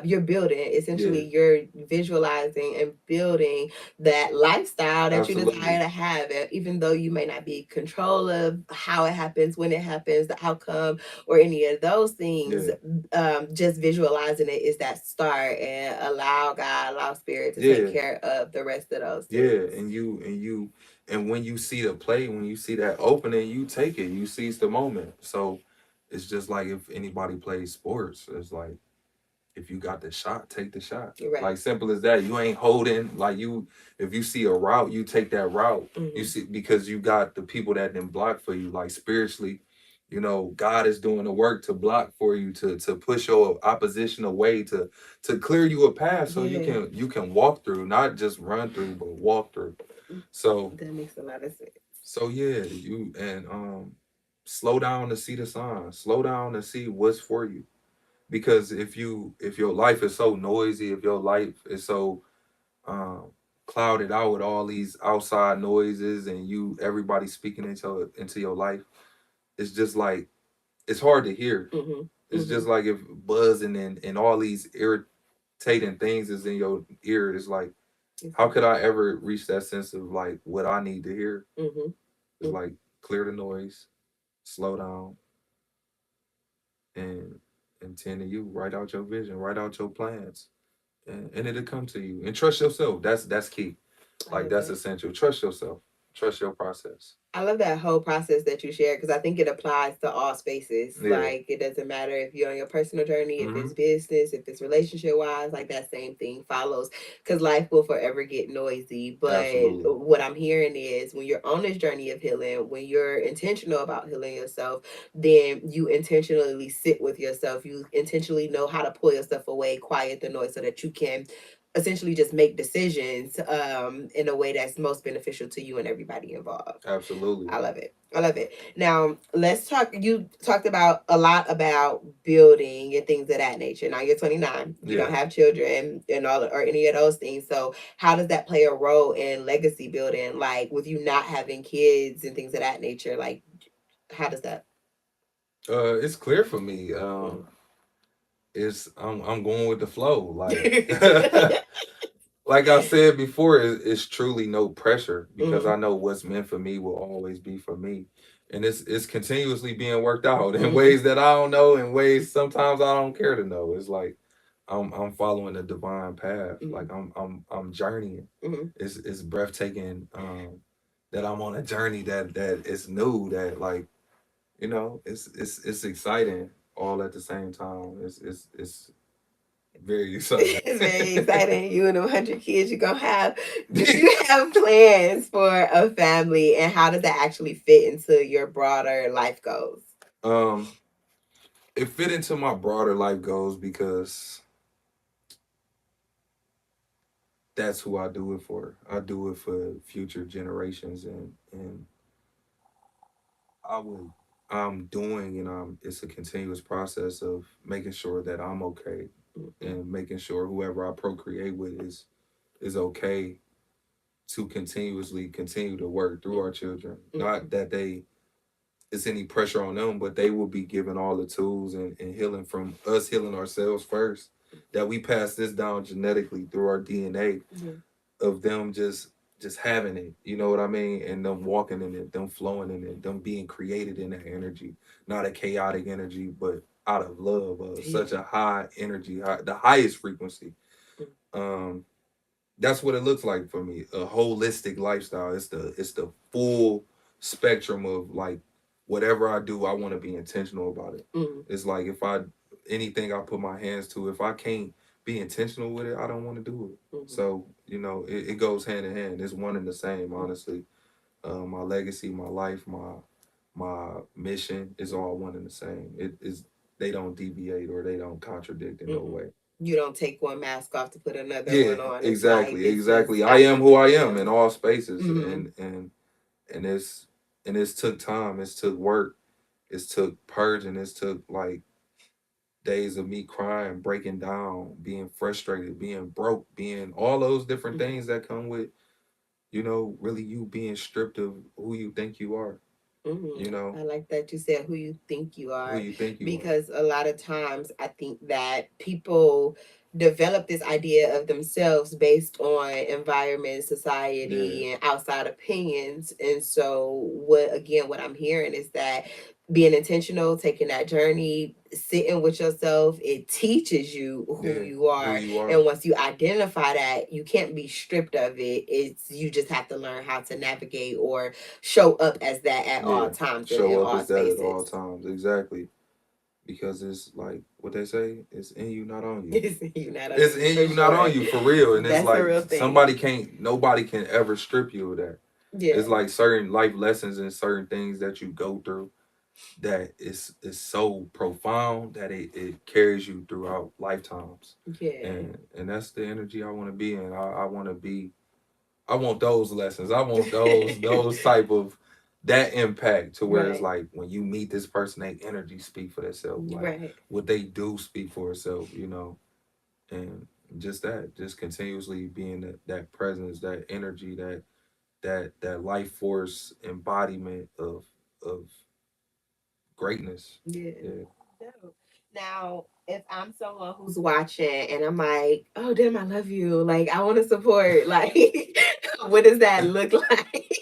you're building. Essentially, you're visualizing and building that lifestyle that you desire to have. Even though you may not be in control of how it happens, when it happens, the outcome, or any of those things, just visualizing it is that start, and allow God, allow Spirit to take care of the rest of those things. Yeah, and when you see the play, when you see that opening, you take it, you seize the moment. So it's just like if anybody plays sports, it's like if you got the shot, take the shot. Right. Like simple as that. You ain't holding. Like you, if you see a route, you take that route. You see, because you got the people that didn't block for you. Like spiritually, you know, God is doing the work to block for you, to push your opposition away, to clear you a path so you can walk through, not just run through, but walk through. So that makes a lot of sense. So yeah, you and slow down to see the signs. Slow down to see what's for you, because if your life is so noisy, if your life is so um clouded out with all these outside noises, and everybody speaking into your life, it's just like it's hard to hear. It's just like if buzzing and all these irritating things is in your ear. It's like, how could I ever reach that sense of like what I need to hear? It's like clear the noise, slow down, and tend to you. Write out your vision, write out your plans, and it'll come to you. And trust yourself. That's key. Like that's essential. Trust yourself. Trust your process. I love that whole process that you shared because I think it applies to all spaces. Yeah. Like it doesn't matter if you're on your personal journey, if it's Mhm. business, if it's relationship wise, like that same thing follows because life will forever get noisy. But Absolutely. what I'm hearing is when you're on this journey of healing, when you're intentional about healing yourself, then you intentionally sit with yourself. You intentionally know how to pull yourself away, quiet the noise so that you can essentially just make decisions in a way that's most beneficial to you and everybody involved. Absolutely. I love it. I love it. Now, let's talk. You talked about a lot about building and things of that nature. Now, you're 29. You Yeah. don't have children and all or any of those things. So, how does that play a role in legacy building? Like with you not having kids and things of that nature. Like, how does that? It's clear for me. It's I'm going with the flow. Like like I said before, it's truly no pressure because I know what's meant for me will always be for me, and it's continuously being worked out in ways that I don't know, in ways sometimes I don't care to know. It's like I'm following a divine path. Like I'm journeying. It's breathtaking. That I'm on a journey that is new. That like it's exciting all at the same time. It's very exciting. It's very exciting. You and the 100 kids you're gonna have. Do you have plans for a family, and how does that actually fit into your broader life goals? um, it fit into my broader life goals because that's who I do it for. I do it for future generations, and I would I'm doing and it's a continuous process of making sure that I'm okay and making sure whoever I procreate with is okay to continuously continue to work through our children. Not that it's any pressure on them, but they will be given all the tools and healing from us healing ourselves first. That we pass this down genetically through our DNA of them just having it, you know what I mean? And them walking in it, them flowing in it, them being created in that energy. Not a chaotic energy, but out of love, such a high energy, the highest frequency. Um that's what it looks like for me. A holistic lifestyle. It's the full spectrum of like whatever I do, I want to be intentional about it. It's like if I anything I put my hands to, if I can't be intentional with it, I don't want to do it. So it goes hand in hand. It's one and the same, honestly. My legacy, my life, my mission is all one and the same. It is they don't deviate or they don't contradict in no way. You don't take one mask off to put another Yeah, one on. It's like exactly, this exactly. just I am who I am you. in all spaces, and it's took time. It's took work. It's took purging. It's took like days of me crying, breaking down, being frustrated, being broke, being all those different things that come with really you being stripped of who you think you are. I like that you said who you think you Who are you think you are. because a lot of times I think that people develop this idea of themselves based on environment, society, and outside opinions. And so what I'm hearing is that being intentional, taking that journey, sitting with yourself, it teaches you who you Who are. you are. And once you identify that, you can't be stripped of it. It's you just have to learn how to navigate or show up as that at all times and in Show up all as that at spaces. all times. Exactly. Because it's like what they say, it's in you, not on you. It's in you, not on It's you. in For you, not sure. on you, for real. And it's That's a real like thing. nobody can ever strip you of that. Yeah. It's like certain life lessons and certain things that you go through that is so profound that it carries you throughout lifetimes. Yeah. And that's the energy I want to be in. I want those lessons. I want those type of that impact to where it's Right. like when you meet this person, they energy speak for themselves. Like Right. what they do speak for itself. And just continuously being that presence, that energy, that life force embodiment of greatness. Yeah. Yeah. No. Now, if I'm someone who's watching and I'm like, oh damn, I love you. Like I want to support. Like, what does that look like?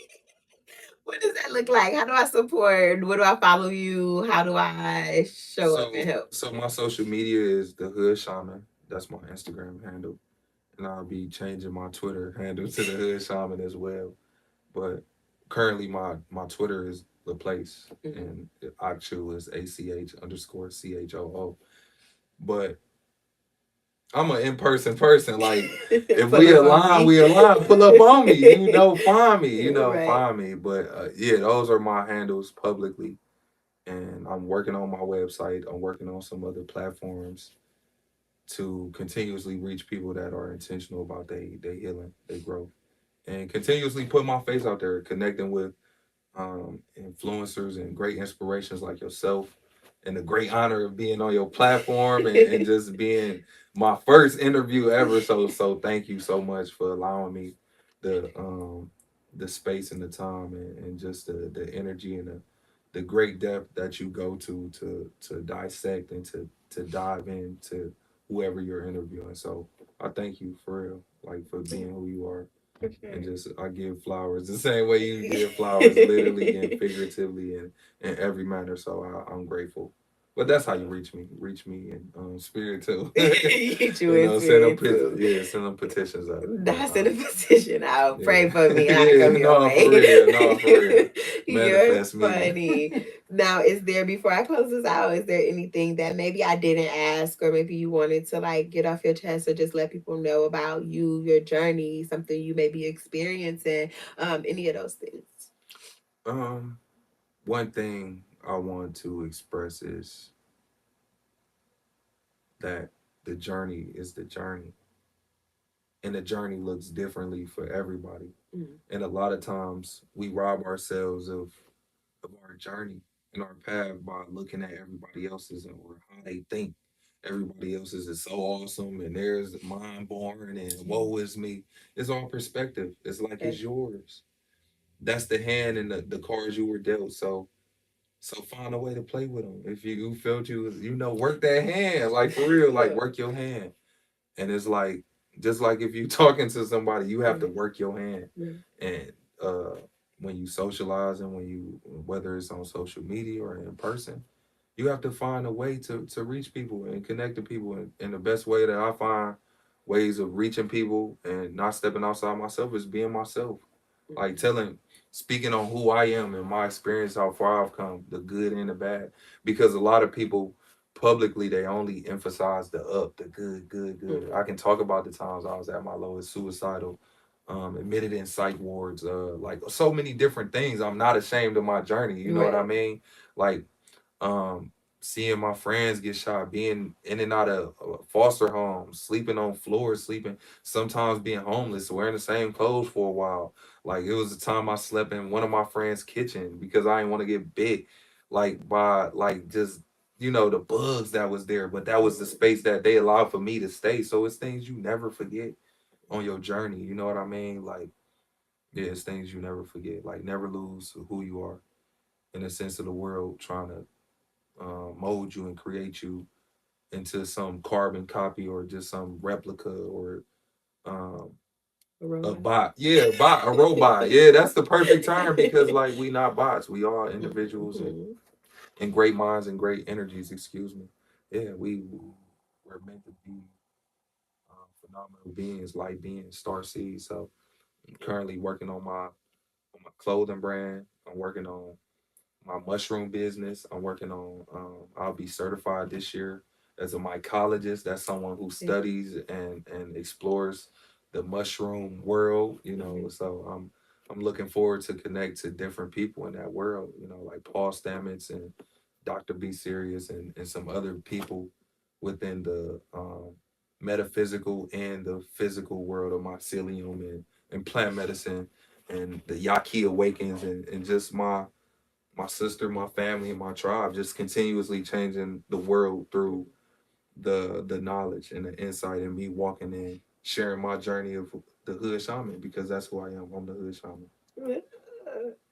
What does that look like? How do I support? Where do I follow you? How do I show up and help? So my social media is the Hood Shaman. That's my Instagram handle. And I'll be changing my Twitter handle to the Hood Shaman as well. But currently my Twitter is Laplace, Mhm. and actual is ACH_CHOO. But I'm an in-person person. Like, if Pull we up on align, me. we align. Pull up on me. Find me. Right. Find me. But yeah, those are my handles publicly, and I'm working on my website. I'm working on some other platforms to continuously reach people that are intentional about their healing, their growth, and continuously put my face out there, connecting with influencers and great inspirations like yourself, and the great honor of being on your platform, and just being my first interview ever. So thank you so much for allowing me the space and the time, and just the energy and the great depth that you go to dissect and to dive into whoever you're interviewing. So I thank you for real, like, for being who you are. For And sure. just, I give flowers the same way you give flowers, literally and figuratively, and in every manner. So I'm grateful. But that's how you reach me. Reach me in spirit too. Get you in Send them spirit too. yeah, send them petitions up. But That's in a position. I'll yeah, pray for me and I yeah, come your no, for way. real, no, for real. You're Manifest me. funny. Now, is there, before I close this out, is there anything that maybe I didn't ask, or maybe you wanted to like get off your chest, or just let people know about you, your journey, something you may be experiencing, any of those things? um, One thing I want to express is that the journey is the journey, and the journey looks differently for everybody. Mm. And a lot of times we rob ourselves of our journey and our path by looking at everybody else's, or how they think everybody else's is so awesome, and theirs mind born, and woe is me. It's all perspective. It's like it's Okay. yours. That's the hand and the cards you were dealt. So find a way to play with them. If you felt work that hand, like, for real, like, work your hand. And it's like, just like if you talking to somebody, you have to Right. work your hand. Right. And when you socialize, and whether it's on social media or in person, you have to find a way to reach people and connect to people. And the best way that I find ways of reaching people and not stepping outside myself is being myself. Like, speaking on who I am and my experience, how far I've come, the good and the bad. Because a lot of people publicly, they only emphasize the up, the good, good, good. I can talk about the times I was at my lowest, suicidal, admitted in psych wards, like, so many different things. I'm not ashamed of my journey. You know what I Right. mean? Like, um, seeing my friends get shot, being in and out of foster homes, sleeping on floors, sleeping, sometimes being homeless, wearing the same clothes for a while. Like, it was a time I slept in one of my friends' kitchen because I didn't want to get bit, like, by, like, just, the bugs that was there. But that was the space that they allowed for me to stay. So it's things you never forget on your journey. You know what I mean? Like, yeah, it's things you never forget. Like, never lose who you are in the sense of the world trying to mold you and create you into some carbon copy, or just some replica, or um, A a robot. bot. Yeah, a bot, a robot. Yeah, that's the perfect term, because, like, we not bots. We are individuals, Mhm. and great minds and great energies. Excuse me. Yeah, we're meant to be phenomenal beings, light beings, star seeds. So I'm currently working on my clothing brand. I'm working on my mushroom business. I'm working on. I'll be certified this year as a mycologist. That's someone who studies and explores the mushroom world. So I'm looking forward to connect to different people in that world. Like Paul Stamets and Dr. B. Serious, and some other people within the metaphysical and the physical world of mycelium and plant medicine, and the Yaqui awakens, and just my sister, my family, and my tribe, just continuously changing the world through the knowledge and the insight, and me walking in, sharing my journey of the Hood Shaman, because that's who I am. I'm the Hood Shaman.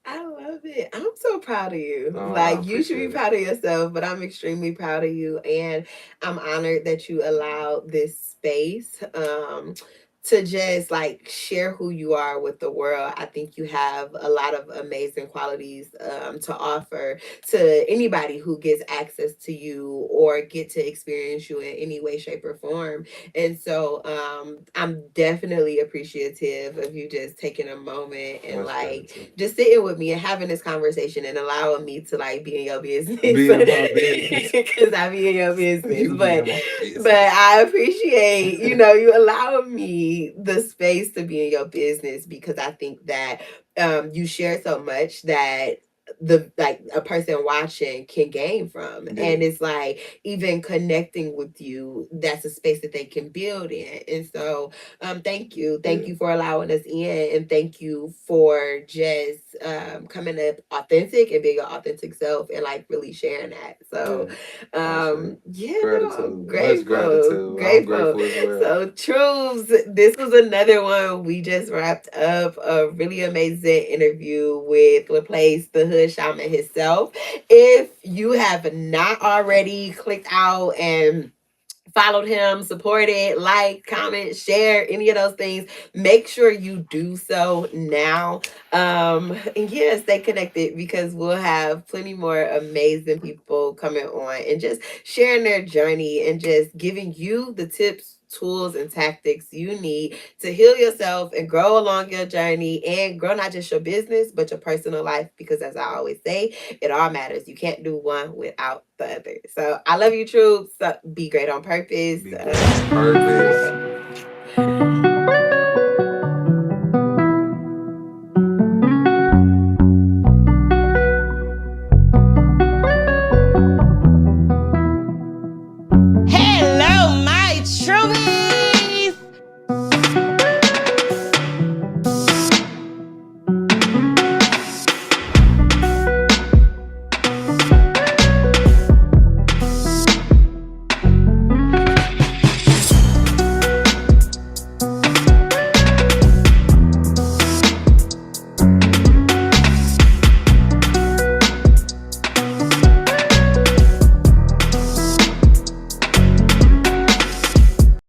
I love it. I'm so proud of you. I Like, you should be appreciate it. proud of yourself, but I'm extremely proud of you. And I'm honored that you allowed this space to just like share who you are with the world. I think you have a lot of amazing qualities to offer to anybody who gets access to you or get to experience you in any way, shape, or form. And so I'm definitely appreciative of you just taking a moment and Much like gratitude. just sitting with me and having this conversation and allowing me to like be in your business. Be in my business. Because I be in your business. You be in my business. But I appreciate, you allowing me the space to be in your business because I think that you share so much that the like a person watching can gain from. Yeah. And it's like even connecting with you, that's a space that they can build in. And so thank you. Thank you for allowing us in, and thank you for just coming up authentic and being your authentic self and like really sharing that. So yeah, no, I'm Gratitude. Much grateful. gratitude. I'm grateful as well. So Truebs, this was another one. We just wrapped up a really amazing interview with Laplace, the Hood Shaman himself. If you have not already clicked out and followed him, supported, like, comment, share, any of those things, make sure you do so now. And yeah, stay connected because we'll have plenty more amazing people coming on and just sharing their journey and just giving you the tips, tools, and tactics you need to heal yourself and grow along your journey and grow not just your business but your personal life, because as I always say, it all matters. You can't do one without the other. So I love you, Troops. So be great on purpose. Be great on purpose.